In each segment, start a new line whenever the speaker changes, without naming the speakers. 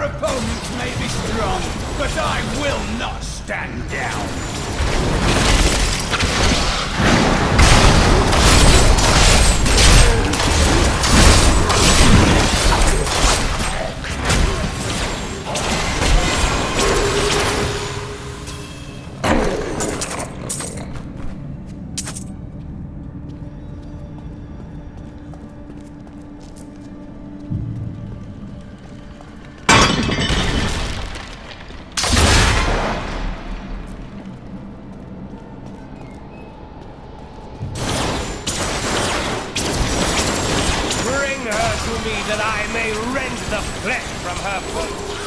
opponents may be strong, but I will not stand down.
That I may rend the flesh from her bones.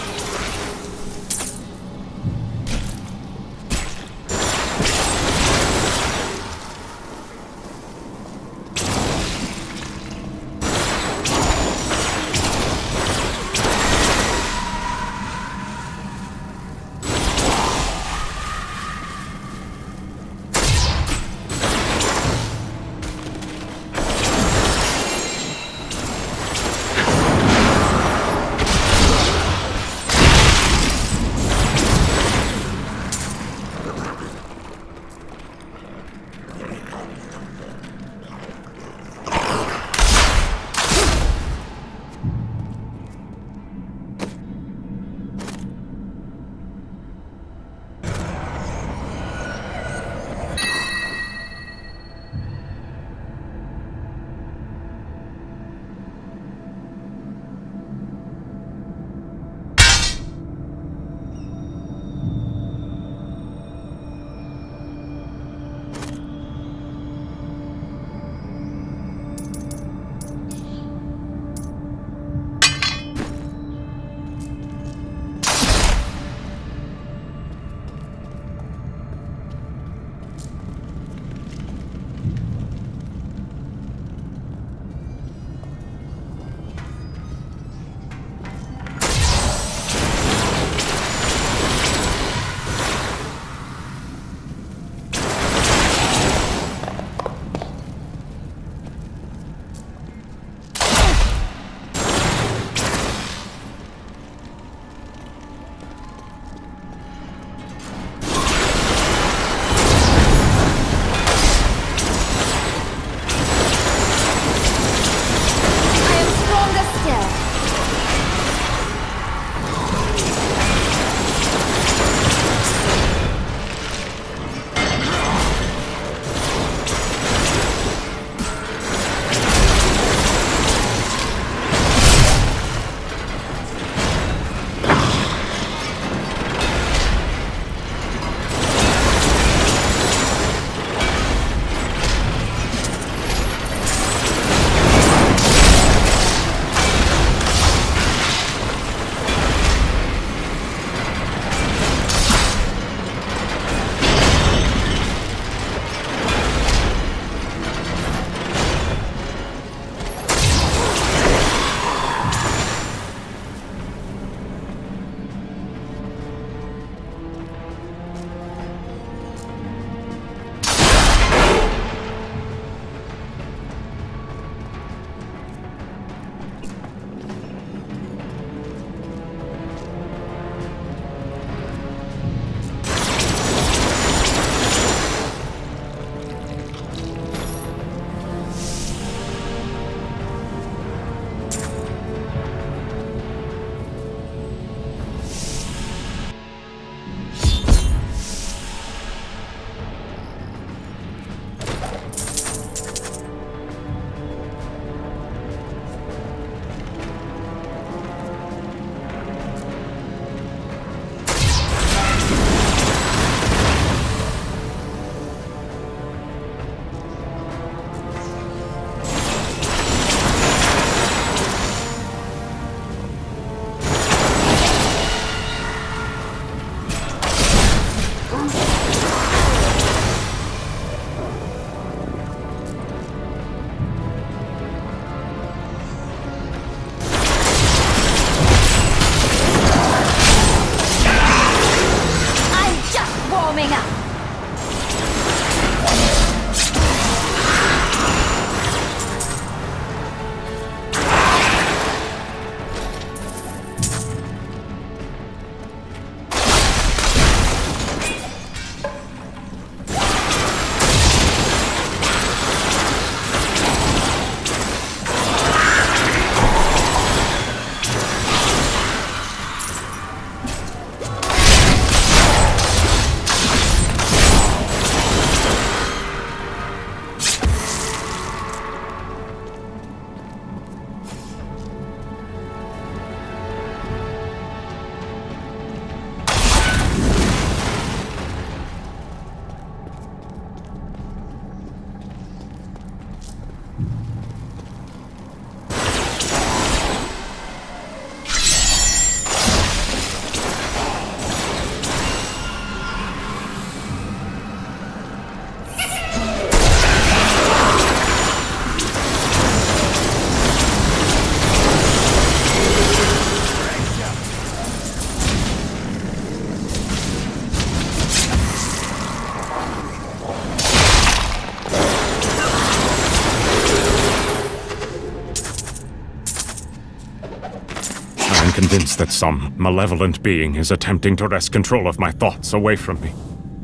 convinced that some malevolent being is attempting to wrest control of my thoughts away from me.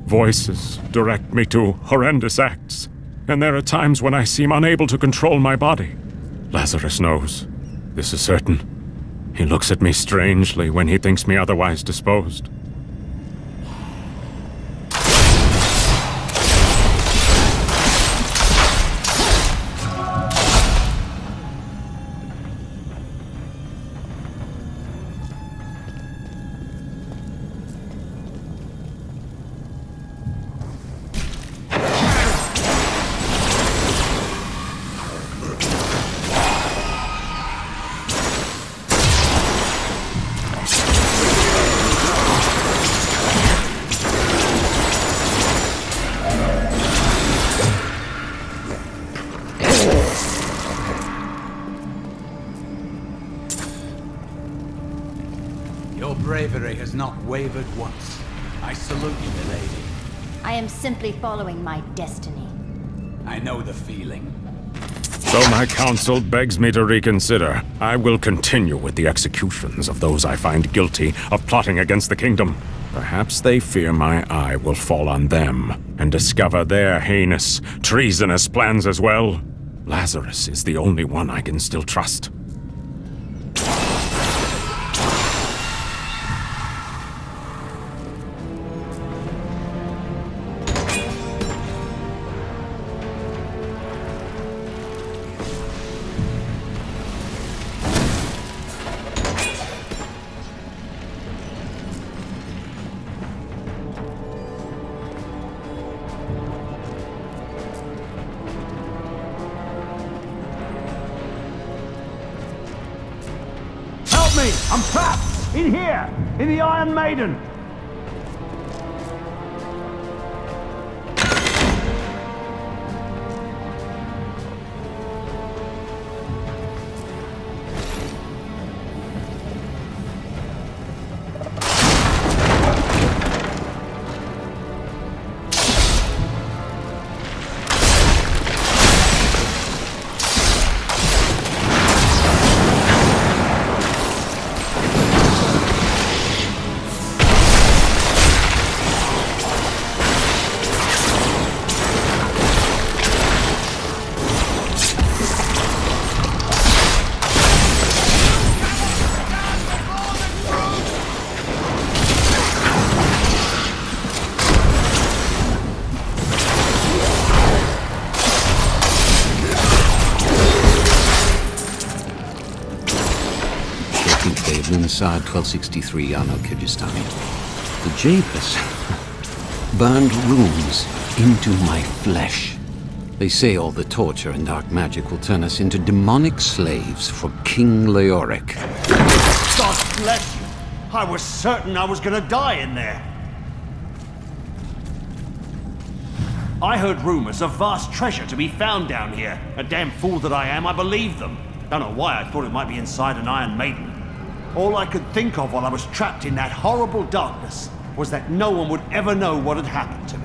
Voices direct me to horrendous acts, and there are times when I seem unable to control my body. Lazarus knows. This is certain. He looks at me strangely when he thinks me otherwise disposed.
Your bravery has not wavered once. I salute you, milady.
I am simply following my destiny.
I know the feeling.
Though my counsel begs me to reconsider, I will continue with the executions of those I find guilty of plotting against the kingdom. Perhaps they fear my eye will fall on them and discover their heinous, treasonous plans as well. Lazarus is the only one I can still trust.
Help me! I'm trapped! In here! In the Iron Maiden!
Inside 1263 Ano Kyrgyzstan. The Jablers burned runes into my flesh. They say all the torture and dark magic will turn us into demonic slaves for King Leoric.
God bless you! I was certain I was gonna die in there. I heard rumors of vast treasure to be found down here. A damn fool that I am, I believed them. Don't know why I thought it might be inside an Iron Maiden. All I could think of while I was trapped in that horrible darkness was that no one would ever know what had happened to me.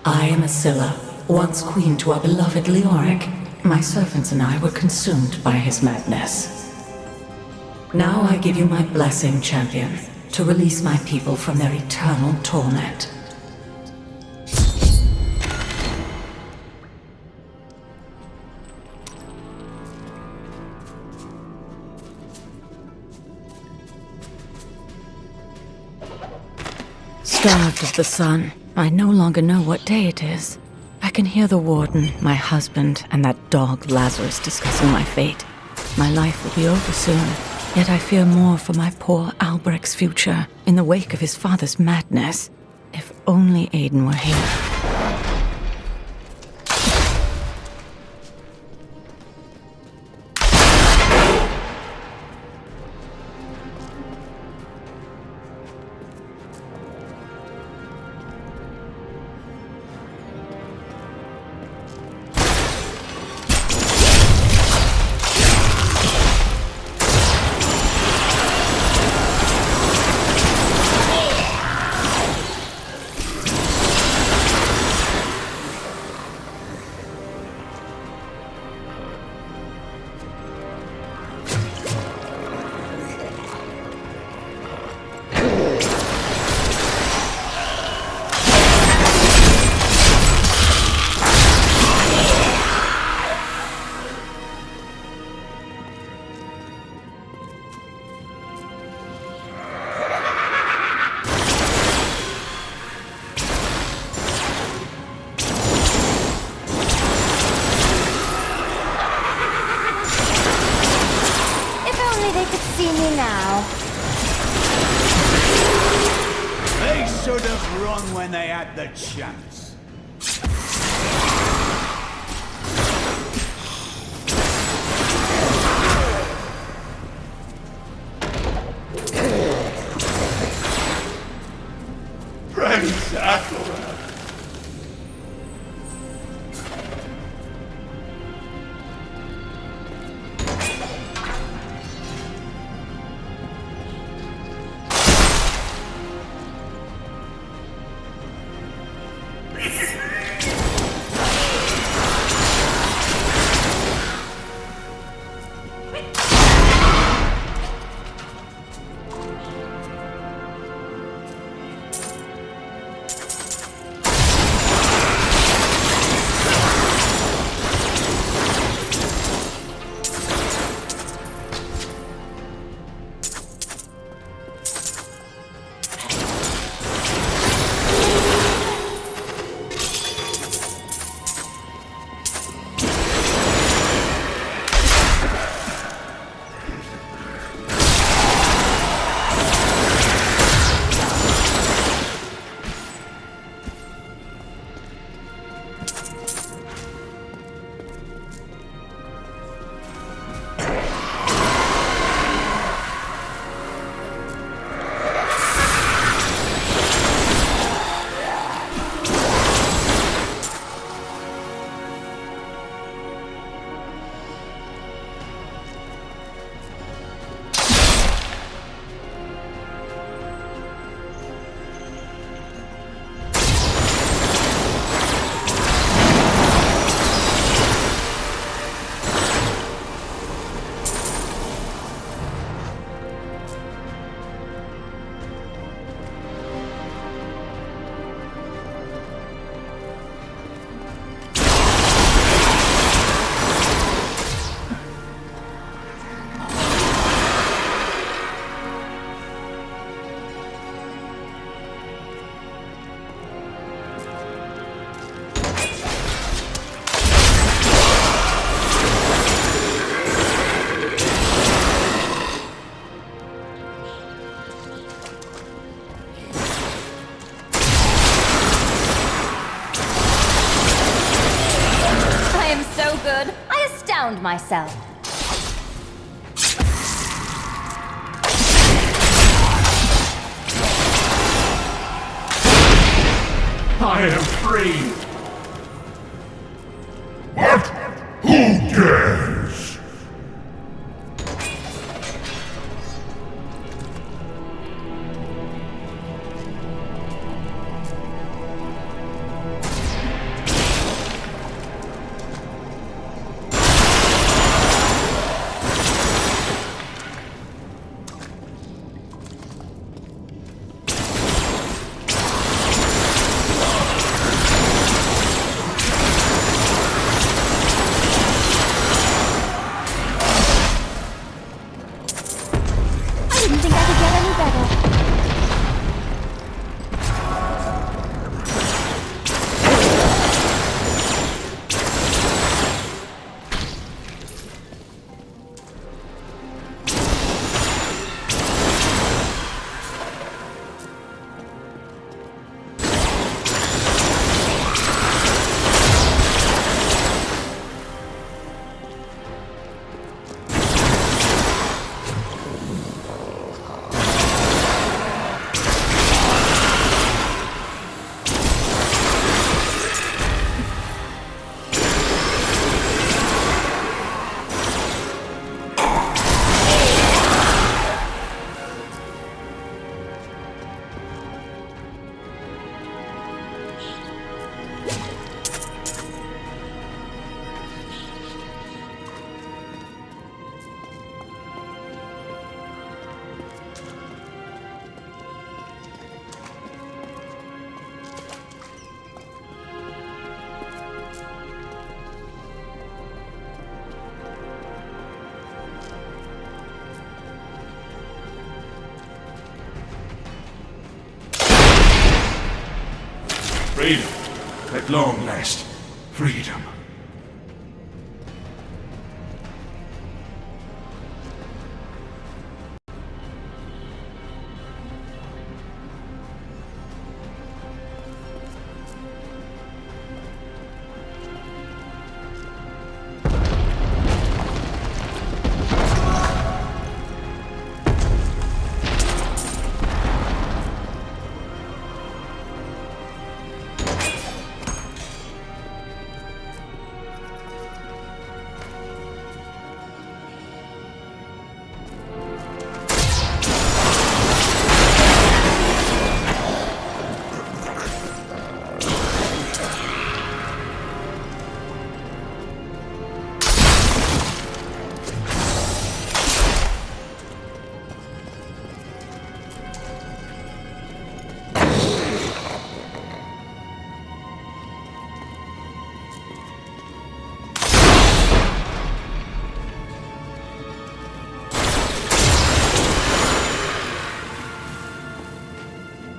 I am Asilla, once queen to our beloved Leoric. My servants and I were consumed by his madness. Now I give you my blessing, champion, to release my people from their eternal torment. Starved of the sun, I no longer know what day it is. I can hear the warden, my husband, and that dog Lazarus discussing my fate. My life will be over soon, yet I fear more for my poor Albrecht's future in the wake of his father's madness. If only Aiden were here.
See me now.
They should have run when they had the chance. Praise Acheron.
Myself.
I am free. What? Who dares? Freedom. At long last. Freedom.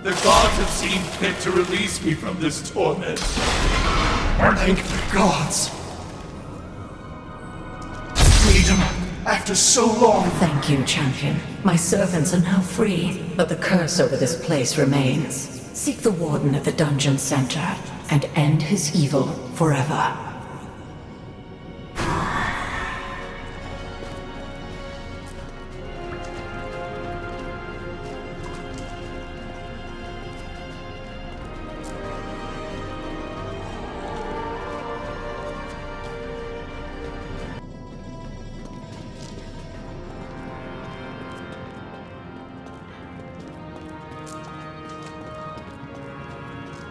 The gods have seen fit to release me from this torment. Thank the gods. Freedom, after so long.
Thank you, champion. My servants are now free, but the curse over this place remains. Seek the warden at the dungeon center and end his evil forever.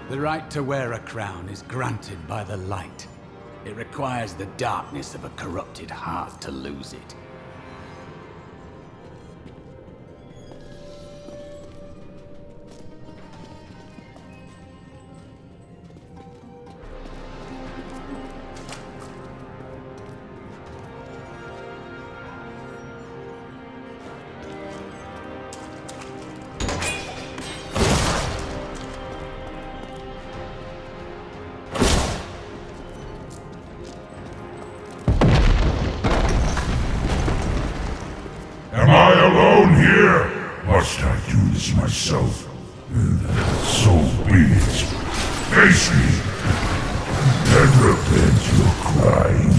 The right to wear a crown is granted by the light. It requires the darkness of a corrupted heart to lose it.
Am I alone here? Must I do this myself? So be it. Face me, and repent your crimes.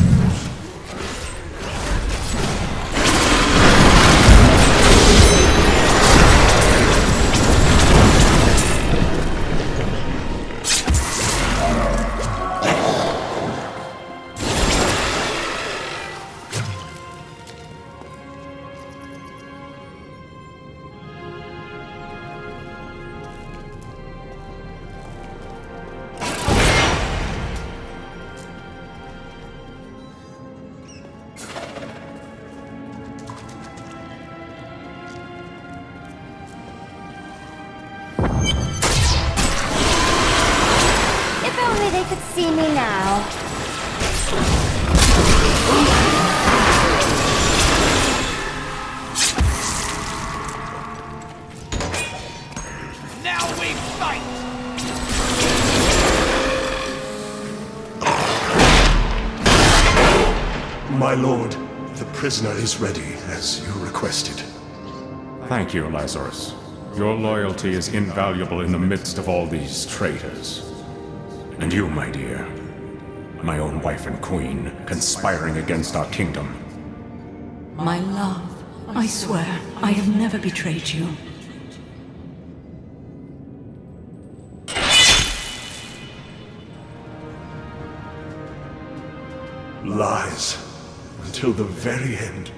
They could see me now.
Now we fight!
My lord, the prisoner is ready, as you requested.
Thank you, Lazarus. Your loyalty is invaluable in the midst of all these traitors. And you, my dear, my own wife and queen, conspiring against our kingdom.
My love, I swear, I have never betrayed you.
Lies. Until the very end.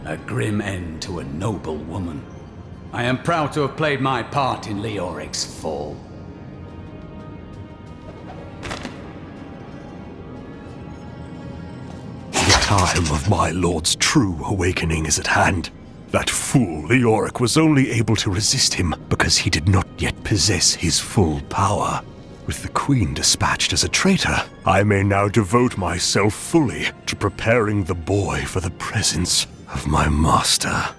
A grim end to a noble woman. I am proud to have played my part in Leoric's fall.
The time of my lord's true awakening is at hand. That fool Leoric was only able to resist him because he did not yet possess his full power. With the Queen dispatched as a traitor, I may now devote myself fully to preparing the boy for the presence of my master.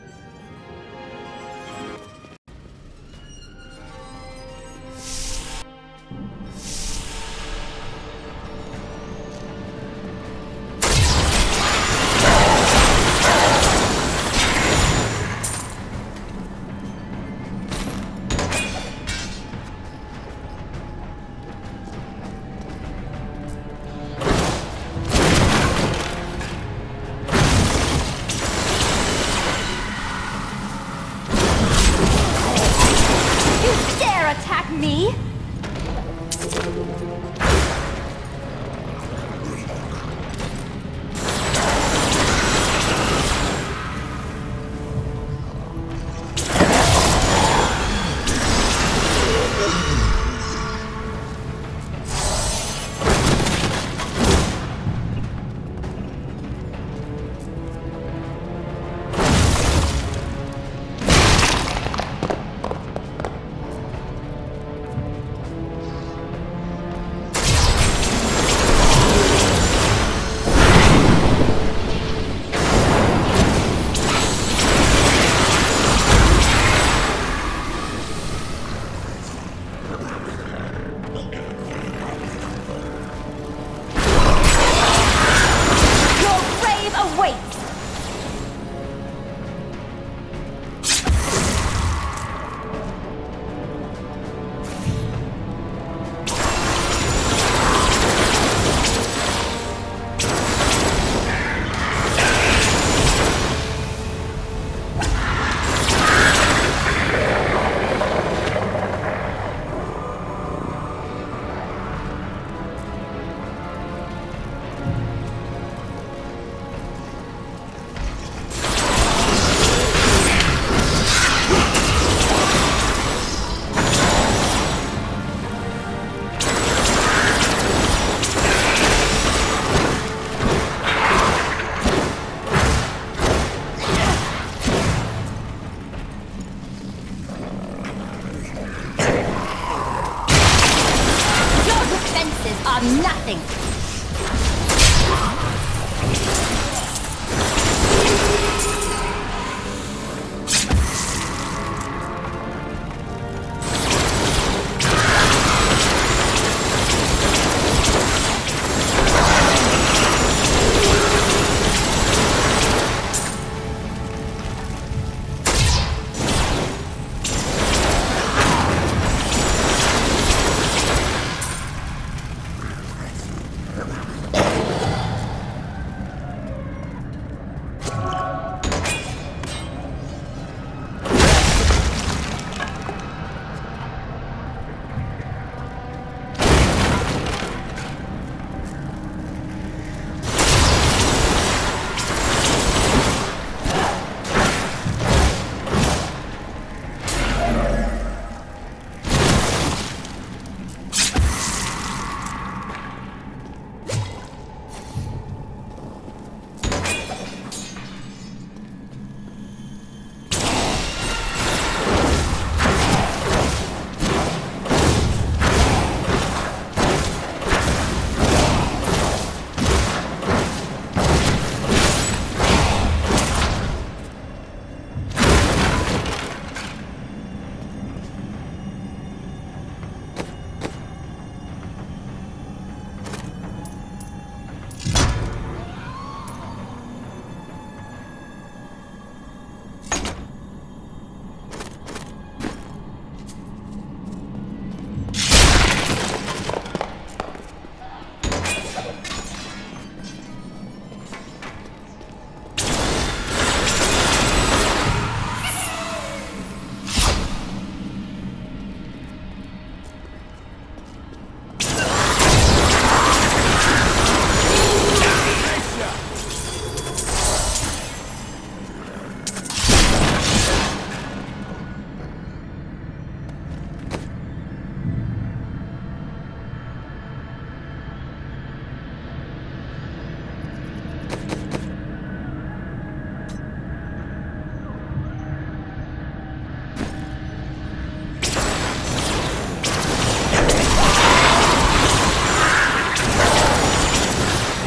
Nothing.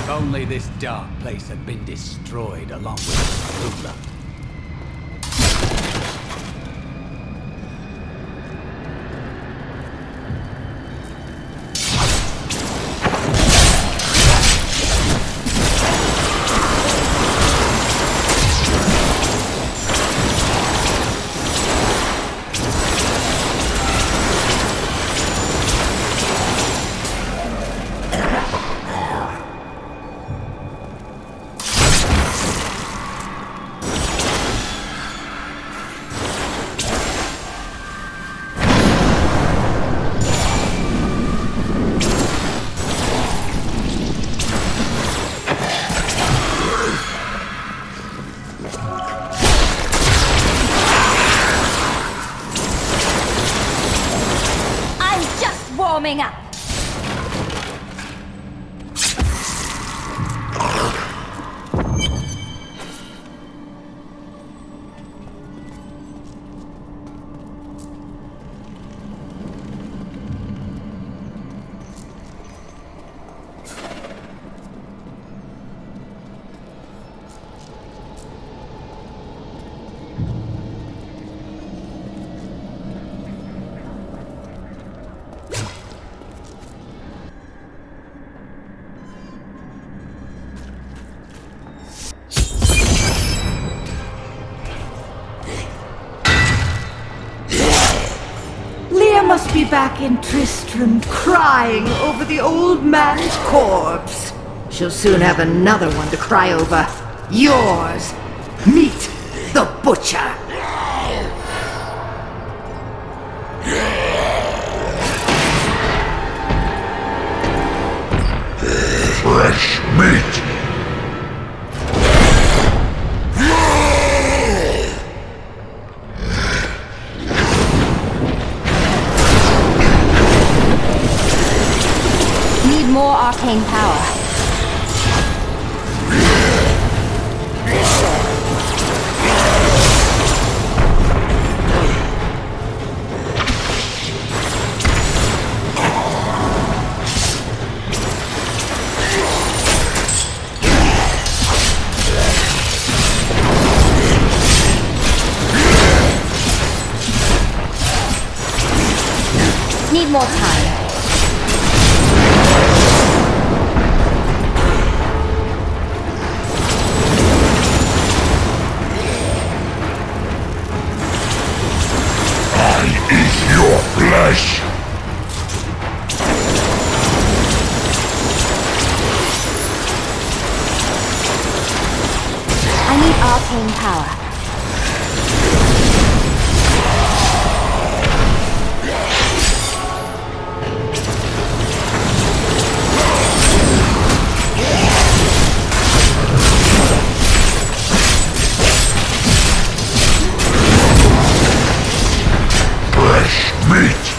Only this dark place had been destroyed along with its ruler.
coming up.
Must be back in Tristram crying over the old man's corpse. She'll soon have another one to cry over. Yours. Meet the butcher.
Fresh meat!
More arcane power. Need more time.
Flesh!
I need arcane power.
Meat!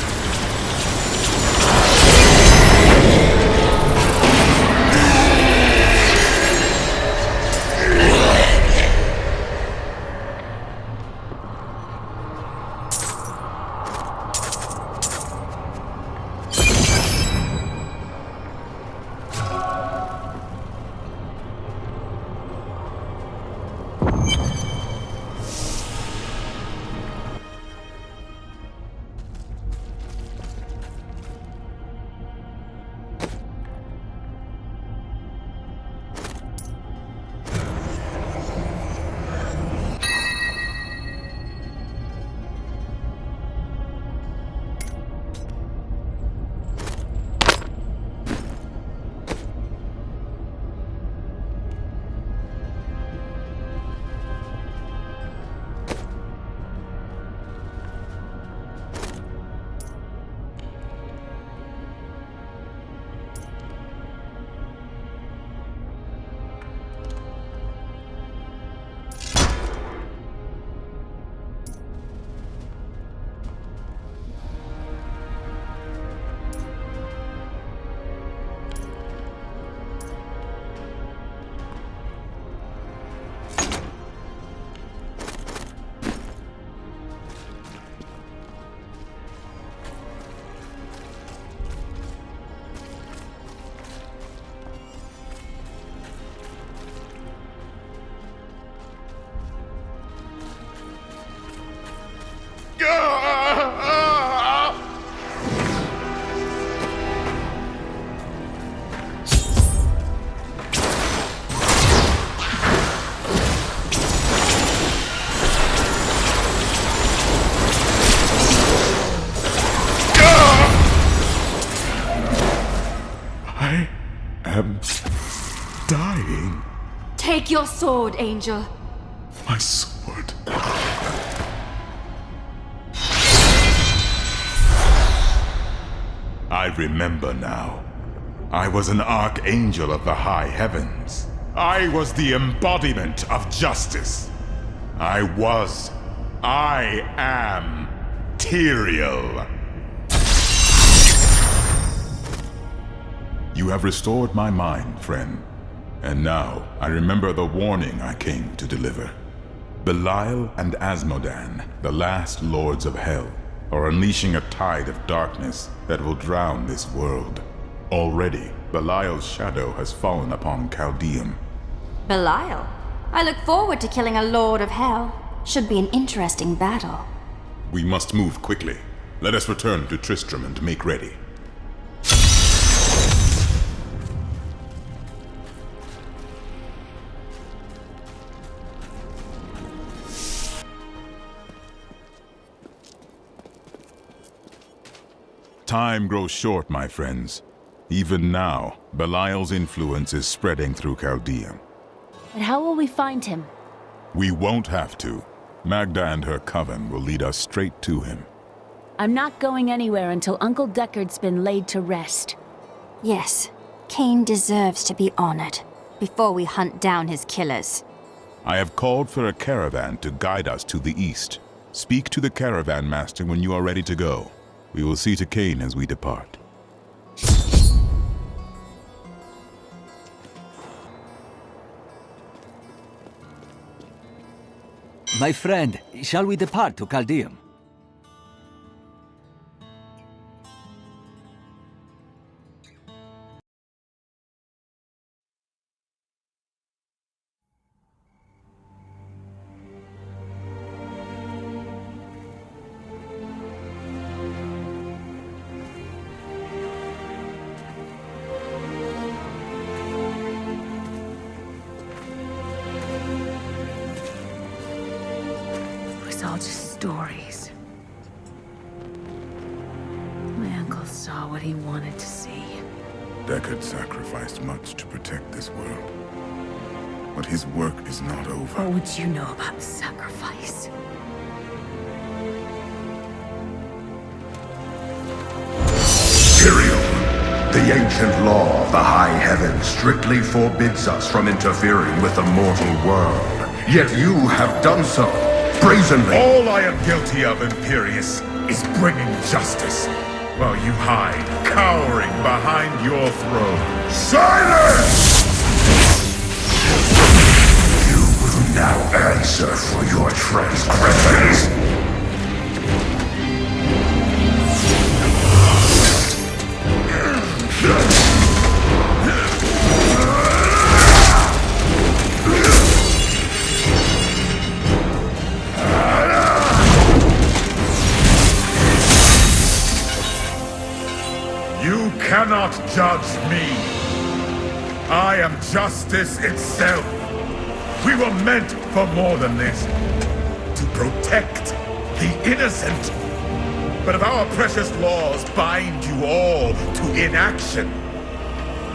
am dying.
Take your sword, Angel.
My sword.
I remember now. I was an archangel of the high heavens. I was the embodiment of justice. I am Tyrael. You have restored my mind, friend. And now, I remember the warning I came to deliver. Belial and Asmodan, the last lords of hell, are unleashing a tide of darkness that will drown this world. Already, Belial's shadow has fallen upon Caldeum.
Belial? I look forward to killing a Lord of Hell. Should be an interesting battle.
We must move quickly. Let us return to Tristram and make ready. Time grows short, my friends. Even now, Belial's influence is spreading through Caldeum.
But how will we find him?
We won't have to. Magda and her coven will lead us straight to him.
I'm not going anywhere until Uncle Deckard's been laid to rest.
Yes, Cain deserves to be honored before we hunt down his killers.
I have called for a caravan to guide us to the east. Speak to the caravan master when you are ready to go. We will see to Cain as we depart.
My friend, shall we depart to Caldeum?
It's all just stories. My uncle saw what he wanted to see.
Deckard sacrificed much to protect this world. But his work is not over.
What would you know about sacrifice?
Tyrael, the ancient law of the high heavens strictly forbids us from interfering with the mortal world. Yet you have done so, brazenly.
All I am guilty of, Imperius, is bringing justice, while you hide, cowering behind your throne.
Silence! You will now answer for your transgressions.
You cannot judge me. I am justice itself. We were meant for more than this. To protect the innocent. But if our precious laws bind you all to inaction,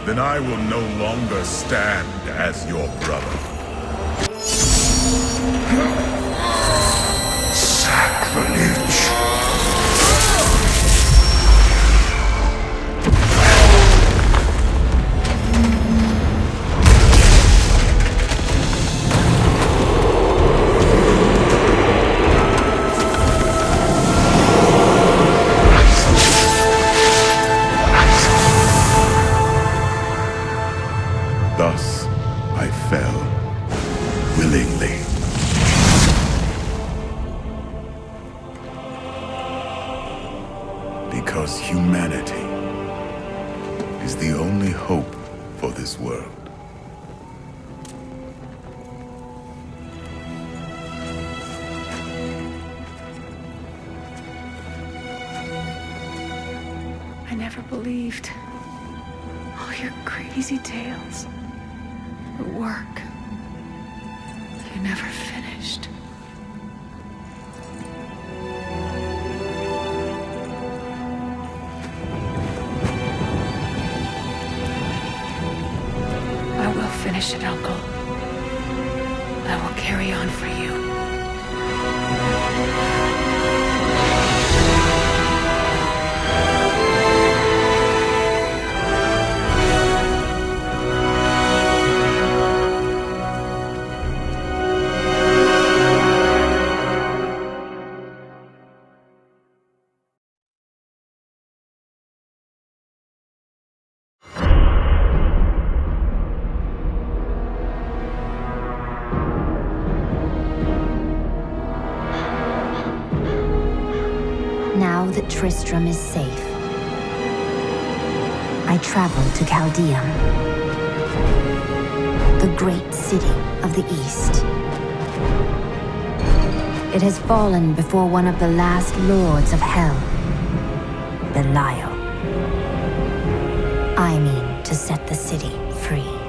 then I will no longer stand as your brother.
Sacrilege.
Thus, I fell, willingly. Because humanity is the only hope for this world.
I never believed all your crazy tales. The work. You never finished. I will finish it, Uncle. I will carry on for you.
Now that Tristram is safe, I travel to Caldeum, the great city of the East. It has fallen before one of the last lords of Hell, Belial. I mean to set the city free.